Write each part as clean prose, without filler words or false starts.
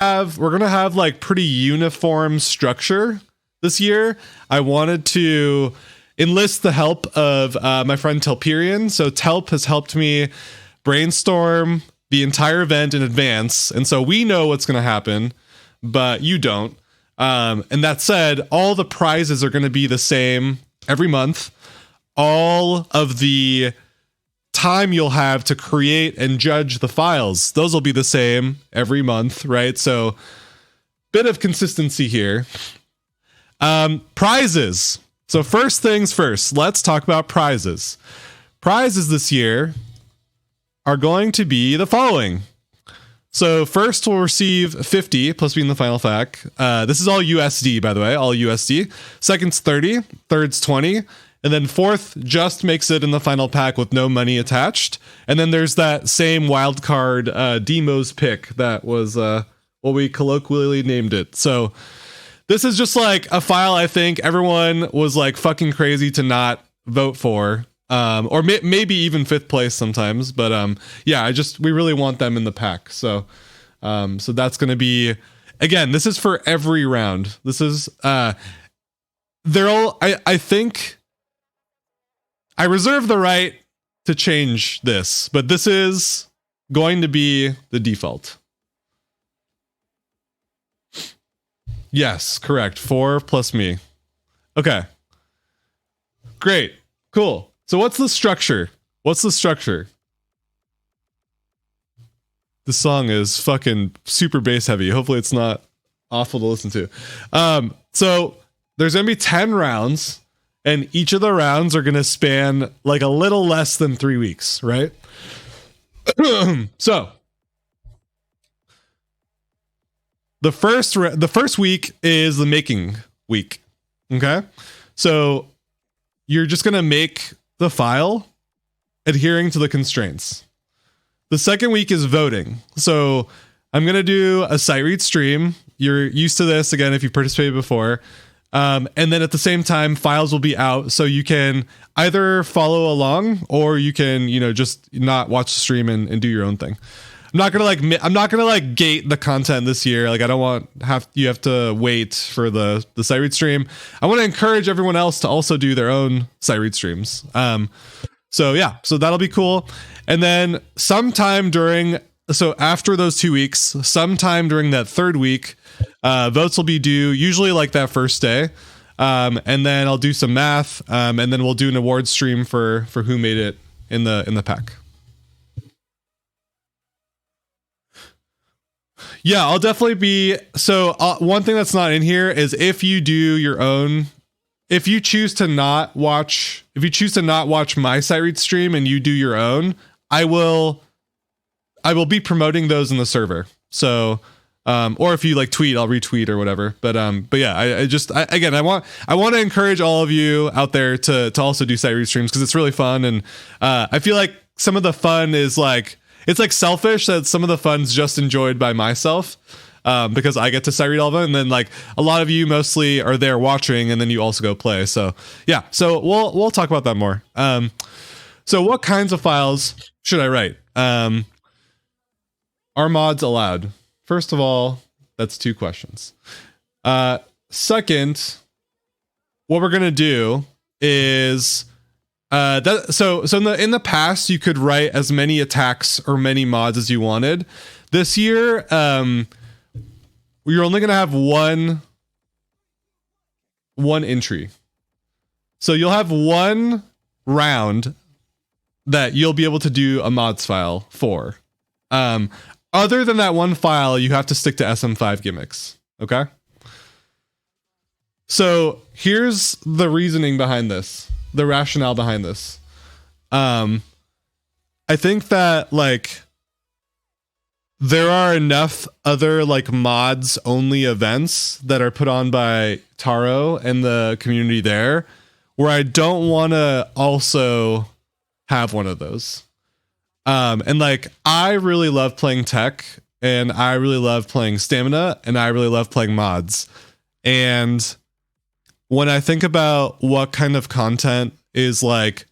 we're gonna have like pretty uniform structure this year. I wanted to enlist the help of my friend Telperian. So Telp has helped me brainstorm the entire event in advance, and so we know what's gonna happen, but you don't. And that said, all the prizes are going to be the same every month. All of the time you'll have to create and judge the files, those will be the same every month, right? So, bit of consistency here. Prizes. So first things first, let's talk about prizes. Prizes this year are going to be the following. So first we'll receive 50 plus being the final fact. This is all USD, by the way, all USD. Second's 30, third's 20, and then fourth just makes it in the final pack with no money attached. And then there's that same wild card Demo's pick that was what we colloquially named it. So this is just like a file I think everyone was like fucking crazy to not vote for. Or maybe even fifth place sometimes, but yeah, we really want them in the pack. So so that's going to be, again, this is for every round. This is they're all, I think I reserve the right to change this, but this is going to be the default. Yes, correct. 4 plus me. Okay, great, cool. So what's the structure? What's the structure? This song is fucking super bass heavy. Hopefully it's not awful to listen to. So there's going to be 10 rounds, and each of the rounds are going to span like a little less than 3 weeks, right? So the first week is the making week. Okay? So you're just going to make the file adhering to the constraints. The second week is voting. So I'm going to do a site read stream. You're used to this again if you've participated before. And then at the same time, files will be out. So you can either follow along or you can, just not watch the stream and do your own thing. I'm not gonna gate the content this year. Like I don't want you have to wait for the site read stream. I want to encourage everyone else to also do their own site read streams. So that'll be cool. And then after those 2 weeks, sometime during that third week, votes will be due usually like that first day. And then I'll do some math. And then we'll do an award stream for who made it in the pack. Yeah, I'll definitely be. So one thing that's not in here is if you choose to not watch my site read stream and you do your own, I will be promoting those in the server. So, or if you like tweet, I'll retweet or whatever. But yeah, I want to encourage all of you out there to also do site read streams because it's really fun. And I feel like some of the fun is like, it's like selfish that some of the fun's just enjoyed by myself because I get to site read all of them. And then like a lot of you mostly are there watching and then you also go play. So yeah, so we'll talk about that more. So what kinds of files should I write? Are mods allowed? First of all, that's 2 questions. Second, what we're going to do is so in the past you could write as many attacks or many mods as you wanted. This year you're only going to have one entry. So you'll have one round that you'll be able to do a mods file for. Other than that one file, you have to stick to SM5 gimmicks. Okay? So here's the reasoning behind this. The rationale behind this. I think that like there are enough other like mods only events that are put on by Taro and the community there where I don't want to also have one of those. And like I really love playing tech and I really love playing stamina and I really love playing mods. And when I think about what kind of content is like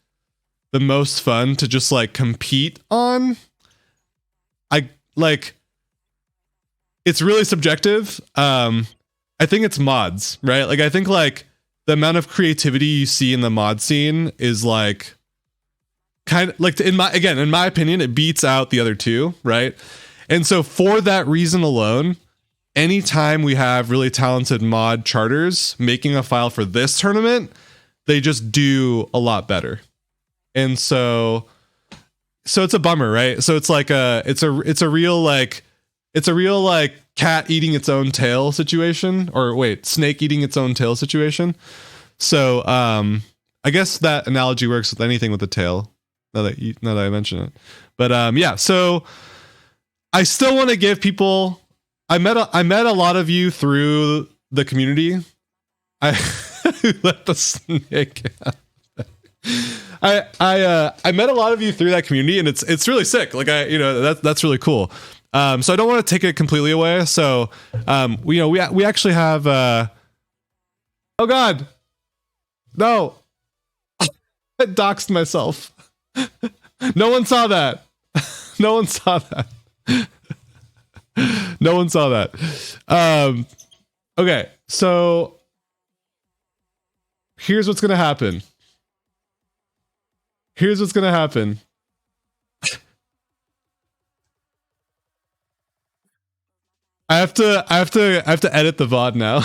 the most fun to just like compete on, I like it's really subjective. I think it's mods, right? Like I think like the amount of creativity you see in the mod scene is like kind of like in my opinion, it beats out the other two, right? And so for that reason alone, anytime we have really talented mod charters making a file for this tournament, they just do a lot better. And so it's a bummer, right? So it's like it's a real like cat eating its own tail situation, or wait, snake eating its own tail situation. So I guess that analogy works with anything with a tail. Now that I mention it, but yeah. So I still want to give people. I met a lot of you through the community. I let the snake out. I met a lot of you through that community, and it's really sick. Like that's really cool. So I don't want to take it completely away. So we actually have oh god, no, I doxed myself. No one saw that. No one saw that. No one saw that. Okay, so here's what's gonna happen. Here's what's gonna happen. I have to edit the VOD now.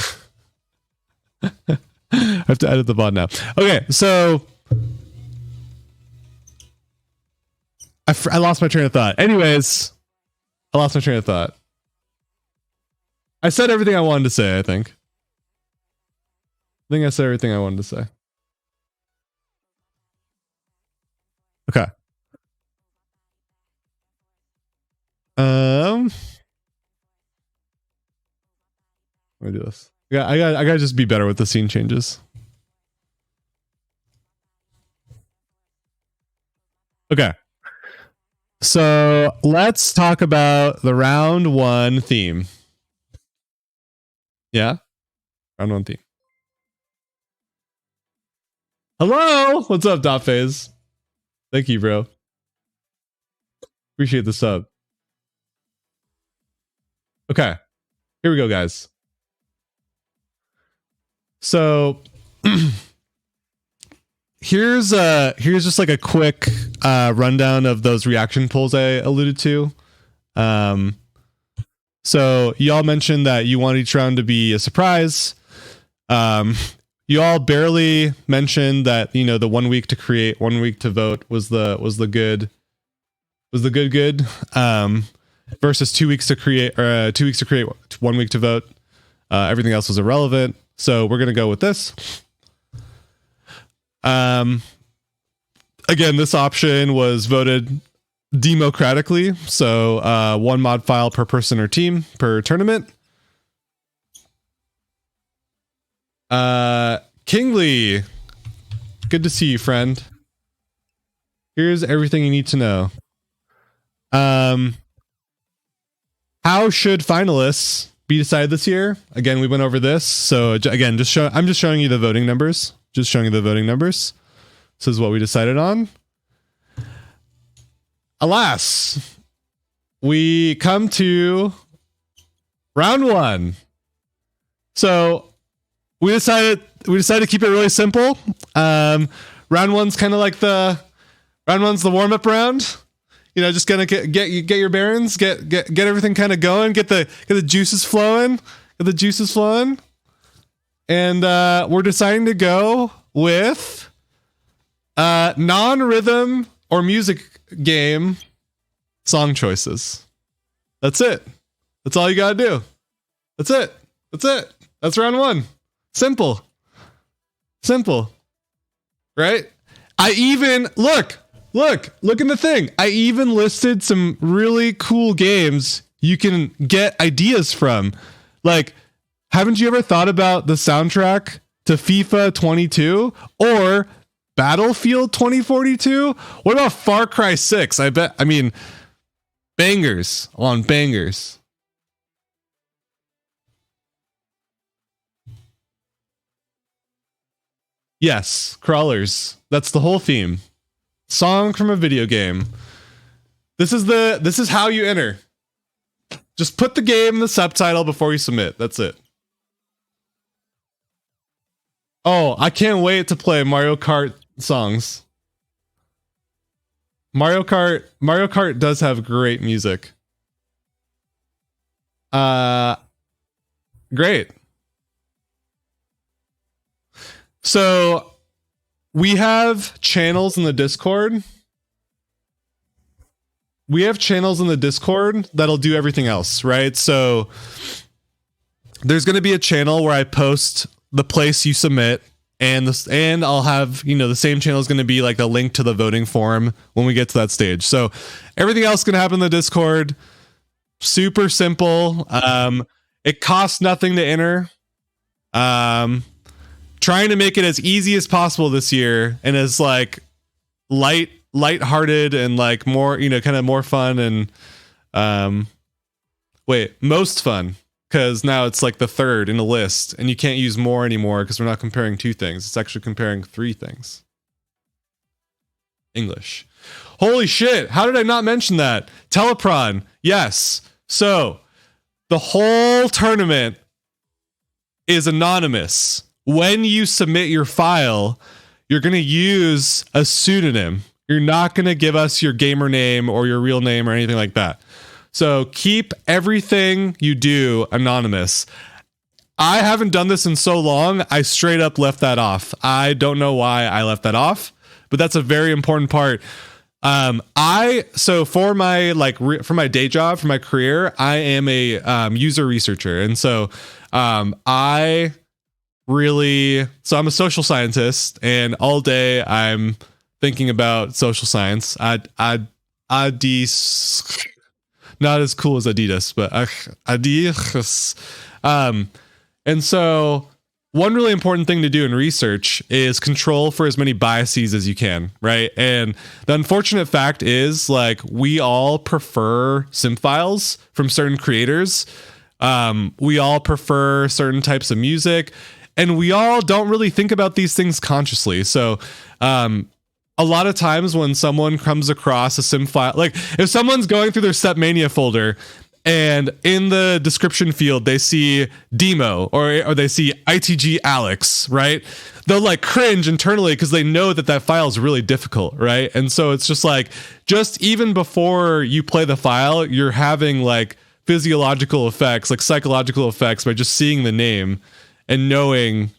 I have to edit the VOD now. Okay, so I lost my train of thought. Anyways, I lost my train of thought. I said everything I wanted to say, I think. I said everything I wanted to say. Okay. Let me do this. Yeah, I gotta just be better with the scene changes. Okay. So let's talk about the round one theme. Yeah? Round one theme. Hello! What's up, Dot Phase? Thank you, bro. Appreciate the sub. Okay. Here we go, guys. So here's just like a quick rundown of those reaction polls I alluded to. So y'all mentioned that you want each round to be a surprise. You all barely mentioned that, you know, the 1 week to create, 1 week to vote was the good versus 2 weeks to create, 2 weeks to create, 1 week to vote. Everything else was irrelevant. So we're gonna go with this. Again, this option was voted democratically. So one mod file per person or team per tournament. Kingly, good to see you, friend. Here's everything you need to know. How should finalists be decided this year? Again, we went over this. So again, I'm just showing you the voting numbers. Just showing you the voting numbers. This is what we decided on. Alas, we come to round one. So we decided to keep it really simple. Round one's kind of like the warm up round. You know, just gonna get your bearings, get everything kind of going, get the juices flowing, and we're deciding to go with non-rhythm or music game song choices. That's it. That's all you gotta do. That's it. That's round one. Simple, right? I even look in the thing. I even listed some really cool games you can get ideas from. Like, haven't you ever thought about the soundtrack to FIFA 22 or Battlefield 2042? What about Far Cry 6? I mean, bangers on bangers. Yes, crawlers. That's the whole theme. Song from a video game. This is how you enter. Just put the game in the subtitle before you submit. That's it. Oh, I can't wait to play Mario Kart songs. Mario Kart does have great music. Great. So we have channels in the Discord. We have channels in the Discord that'll do everything else, right? So there's going to be a channel where I post the place you submit, and I'll have, the same channel is going to be like a link to the voting form when we get to that stage. So everything else is going to happen in the Discord. Super simple. It costs nothing to enter. Trying to make it as easy as possible this year, and as like lighthearted and like more, kind of more fun and most fun, because now it's like the third in the list, and you can't use more anymore because we're not comparing two things. It's actually comparing three things. English. Holy shit! How did I not mention that? Telepron. Yes. So the whole tournament is anonymous. When you submit your file, you're going to use a pseudonym. You're not going to give us your gamer name or your real name or anything like that. So keep everything you do anonymous. I haven't done this in so long, I straight up left that off. I don't know why I left that off, but that's a very important part. For my day job, for my career, I am a user researcher. And so I'm a social scientist, and all day I'm thinking about social science. Adidas, not as cool as Adidas, but Adidas. And so one really important thing to do in research is control for as many biases as you can, right? And the unfortunate fact is, like, we all prefer sim files from certain creators. We all prefer certain types of music, and we all don't really think about these things consciously. So, a lot of times when someone comes across a sim file, like if someone's going through their Stepmania folder and in the description field they see Demo or they see ITG Alex, right? They'll like cringe internally because they know that file is really difficult, right? And so it's just like, just even before you play the file, you're having like physiological effects, like psychological effects, by just seeing the name and knowing,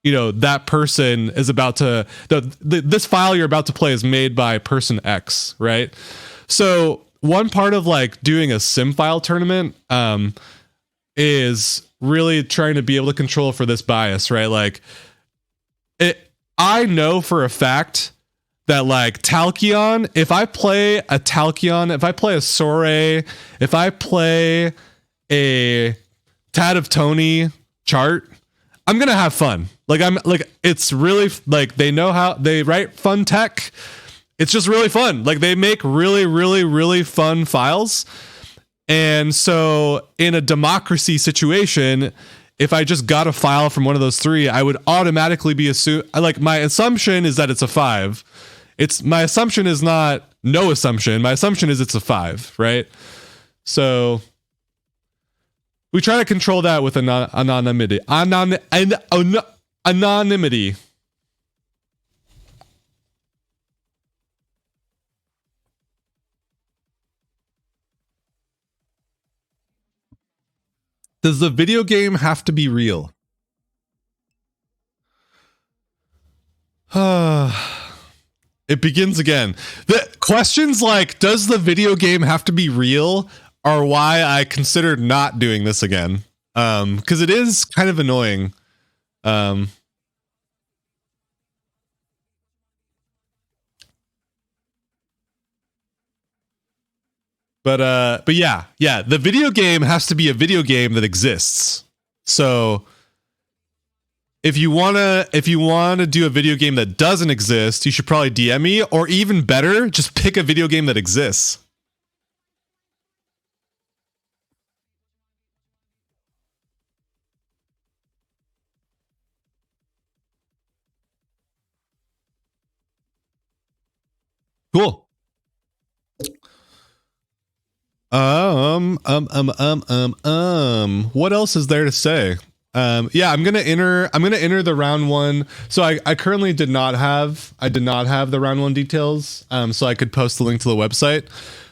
that person is about to, this file you're about to play is made by person X, right? So one part of like doing a sim file tournament is really trying to be able to control for this bias, right? Like I know for a fact that like Talkion, if I play a Talkion, if I play a Sore, if I play a Tad of Tony chart, I'm going to have fun. It's really like, they know how they write fun tech. It's just really fun. Like they make really, really, really fun files. And so in a democracy situation, if I just got a file from one of those three, I would automatically be my assumption is that it's a 5. My assumption is not no assumption. My assumption is it's a 5, right? So we try to control that with anonymity. Anonymity. Does the video game have to be real? It begins again. The questions like, does the video game have to be real, are why I considered not doing this again. Because it is kind of annoying. But yeah, the video game has to be a video game that exists. So if you wanna do a video game that doesn't exist, you should probably DM me, or even better, just pick a video game that exists. Cool. What else is there to say? Yeah, I'm gonna enter the round one. So I currently did not have the round one details. So I could post the link to the website.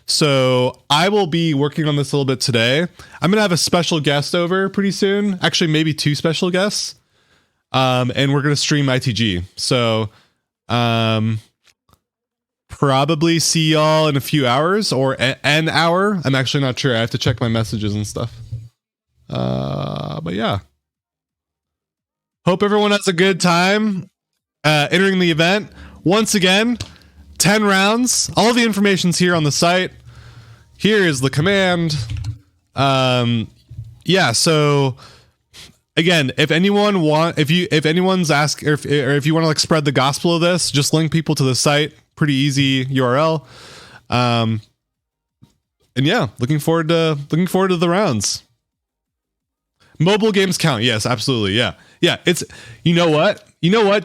So I will be working on this a little bit today. I'm gonna have a special guest over pretty soon. Actually, maybe two special guests. And we're gonna stream ITG. So probably see y'all in a few hours or an hour. I'm actually not sure. I have to check my messages and stuff. But yeah. Hope everyone has a good time entering the event. Once again, 10 rounds. All the information's here on the site. Here is the command. Yeah, so again, if anyone's asking, or if you want to like spread the gospel of this, just link people to the site. Pretty easy URL. And yeah, looking forward to the rounds. Mobile games count. Yes, absolutely. Yeah. Yeah. It's, you know what,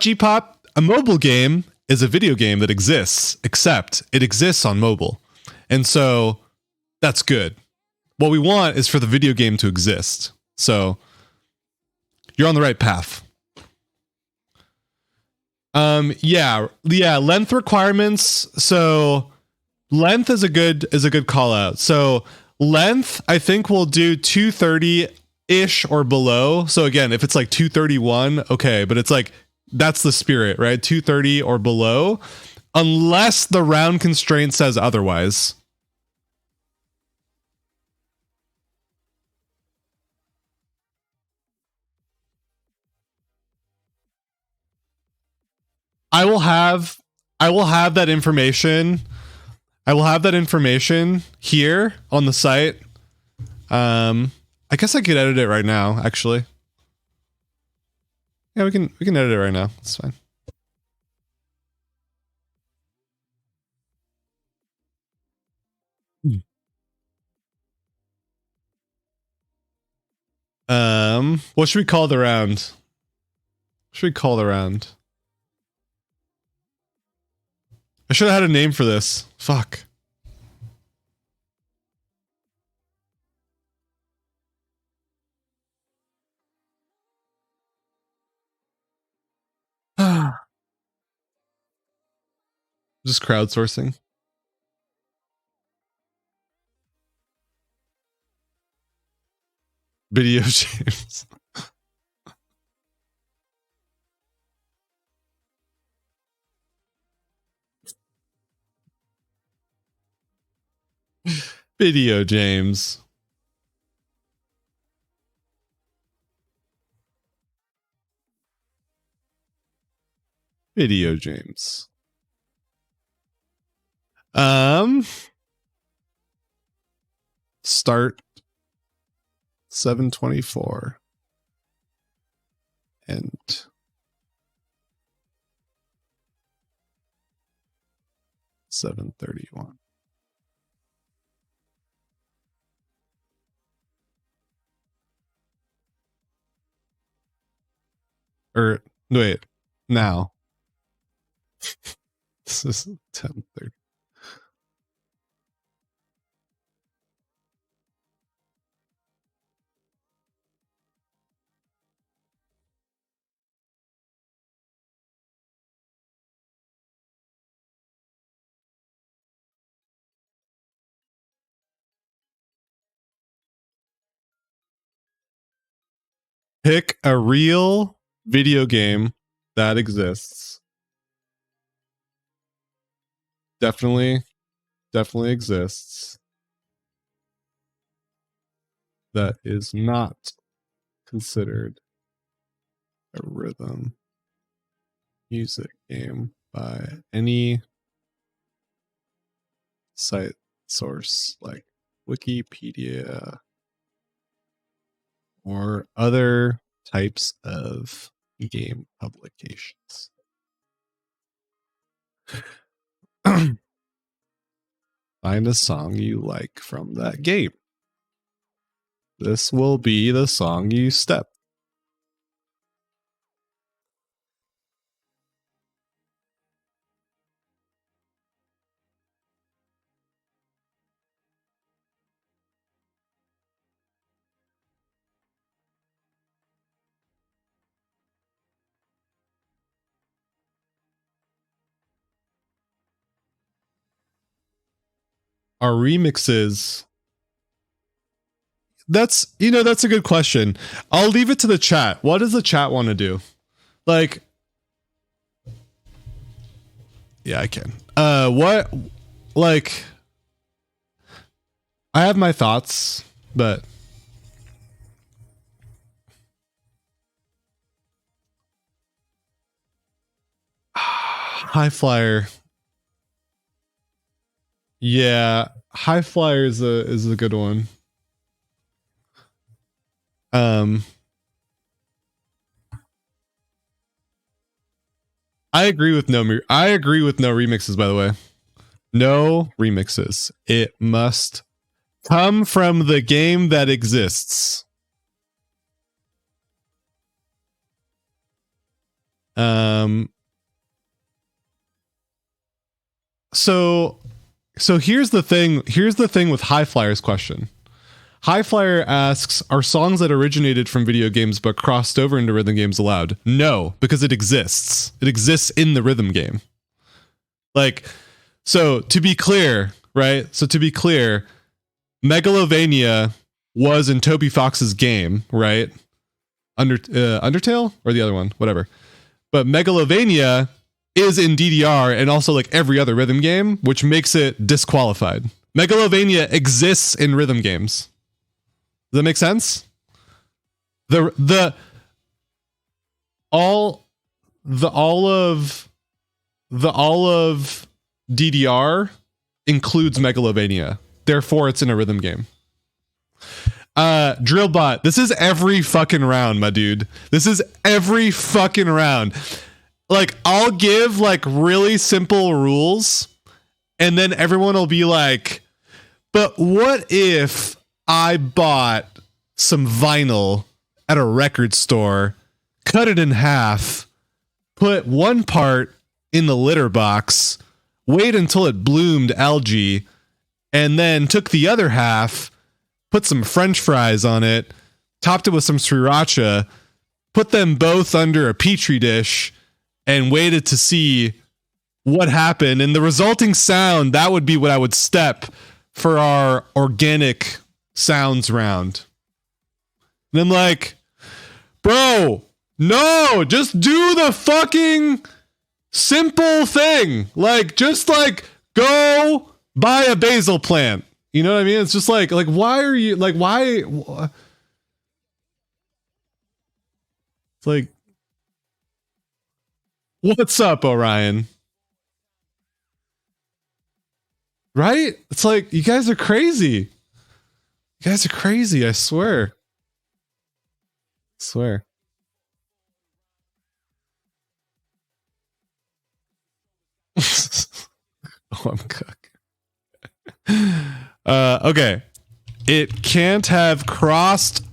G-Pop? A mobile game is a video game that exists, except it exists on mobile. And so that's good. What we want is for the video game to exist. So you're on the right path. Yeah, length requirements. So length is a good call out. So length, I think we'll do 230 ish or below. So again, if it's like 231, okay, but it's like that's the spirit, right? 230 or below, unless the round constraint says otherwise. I will have that information. I will have that information here on the site. I guess I could edit it right now, actually. Yeah, we can edit it right now. It's fine. What should we call the round? What should we call the round? I should have had a name for this. Fuck. Just crowdsourcing. Video games. Video James. Video James. Start 724 and 731. Or wait, now. This is 10:30. Pick a real video game that exists. Definitely exists. That is not considered a rhythm music game by any site source like Wikipedia or other types of game publications. Find a song you like from that game. This will be the song you step. Are remixes? That's that's a good question. I'll leave it to the chat. What does the chat want to do? Like, yeah, I can. What? Like, I have my thoughts, but High Flyer. Yeah, High Flyer is a good one. I agree with I agree with no remixes, by the way. No remixes. It must come from the game that exists. So here's the thing. Here's the thing with High Flyer's question. High Flyer asks, are songs that originated from video games but crossed over into rhythm games allowed? No, because it exists. It exists in the rhythm game. Like, so to be clear, right? So to be clear, Megalovania was in Toby Fox's game, right? Undertale or the other one, whatever. But Megalovania is in DDR and also like every other rhythm game, which makes it disqualified. Megalovania exists in rhythm games. Does that make sense? All of DDR includes Megalovania. Therefore, it's in a rhythm game. Drillbot, this is every fucking round, my dude. This is every fucking round. Like, I'll give like really simple rules, and then everyone will be like, but what if I bought some vinyl at a record store, cut it in half, put one part in the litter box, wait until it bloomed algae, and then took the other half, put some French fries on it, topped it with some sriracha, put them both under a petri dish, and waited to see what happened. And the resulting sound, that would be what I would step for our organic sounds round. And I'm like, bro, no, just do the fucking simple thing. Like, just like go buy a basil plant. You know what I mean? It's just like why are you like, why? It's like, what's up, Orion? Right? It's like, you guys are crazy. You guys are crazy, I swear. I swear. Oh, I'm cook. Okay. It can't have crossed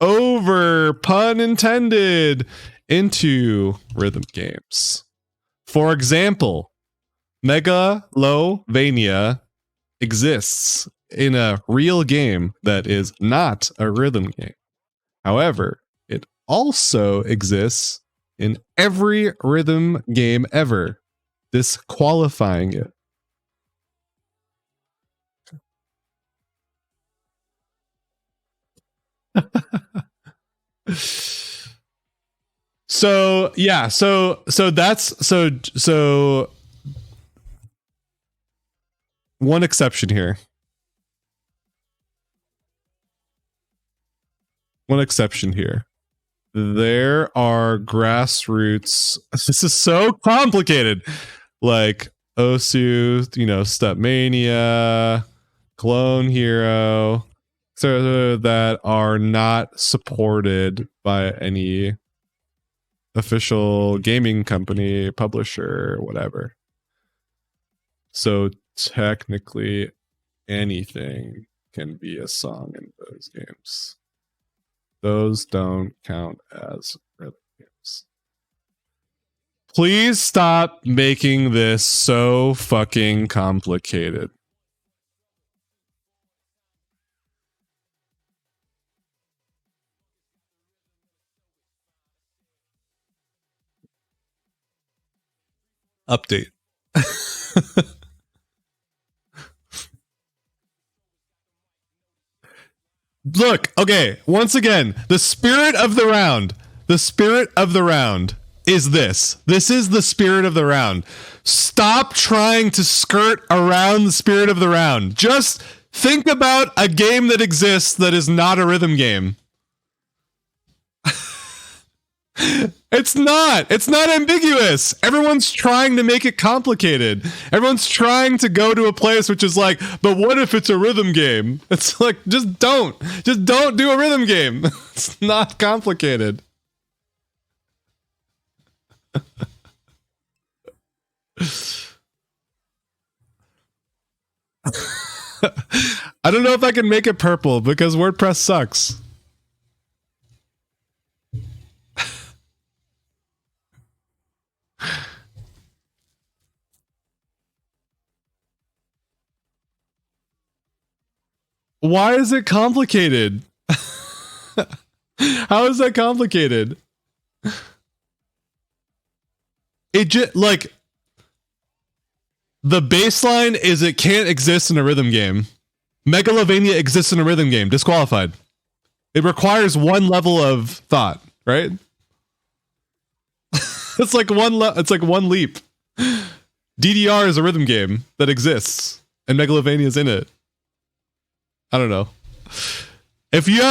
over, pun intended, into rhythm games. For example, Megalovania exists in a real game that is not a rhythm game. However, it also exists in every rhythm game ever, disqualifying it. So yeah, so that's so one exception here. One exception here. There are grassroots. This is so complicated. Like Osu, Stepmania, Clone Hero, so that are not supported by any official gaming company, publisher, whatever. So technically anything can be a song in those games. Those don't count as rhythm games. Please stop making this so fucking complicated. Update. Look, okay, once again, the spirit of the round. The spirit of the round is this. This is the spirit of the round. Stop trying to skirt around the spirit of the round. Just think about a game that exists that is not a rhythm game. It's not. It's not ambiguous. Everyone's trying to make it complicated. Everyone's trying to go to a place which is like, but what if it's a rhythm game? It's like, just don't. Just don't do a rhythm game. It's not complicated. I don't know if I can make it purple because WordPress sucks. Why is it complicated? How is that complicated? It just like the baseline is it can't exist in a rhythm game. Megalovania exists in a rhythm game. Disqualified. It requires one level of thought, right? It's like it's like one leap. DDR is a rhythm game that exists, and Megalovania is in it. I don't know. If you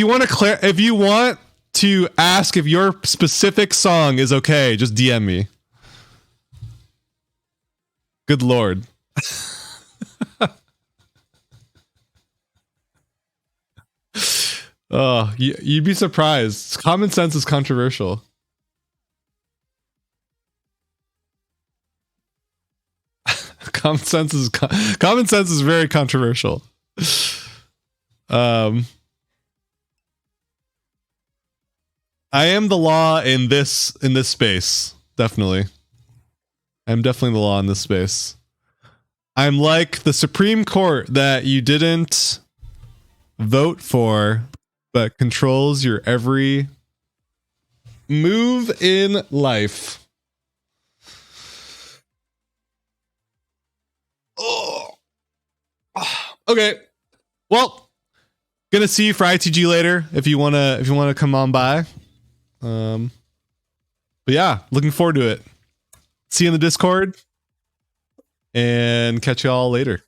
want to ask if your specific song is okay, just DM me. Good Lord. Oh, you'd be surprised. Common sense is controversial. Common sense is very controversial. I am the law in this space. Definitely. I'm definitely the law in this space. I'm like the Supreme Court that you didn't vote for, but controls your every move in life. Oh. Okay. Well, gonna see you for ITG later if you wanna come on by. But yeah, looking forward to it. See you in the Discord and catch y'all later.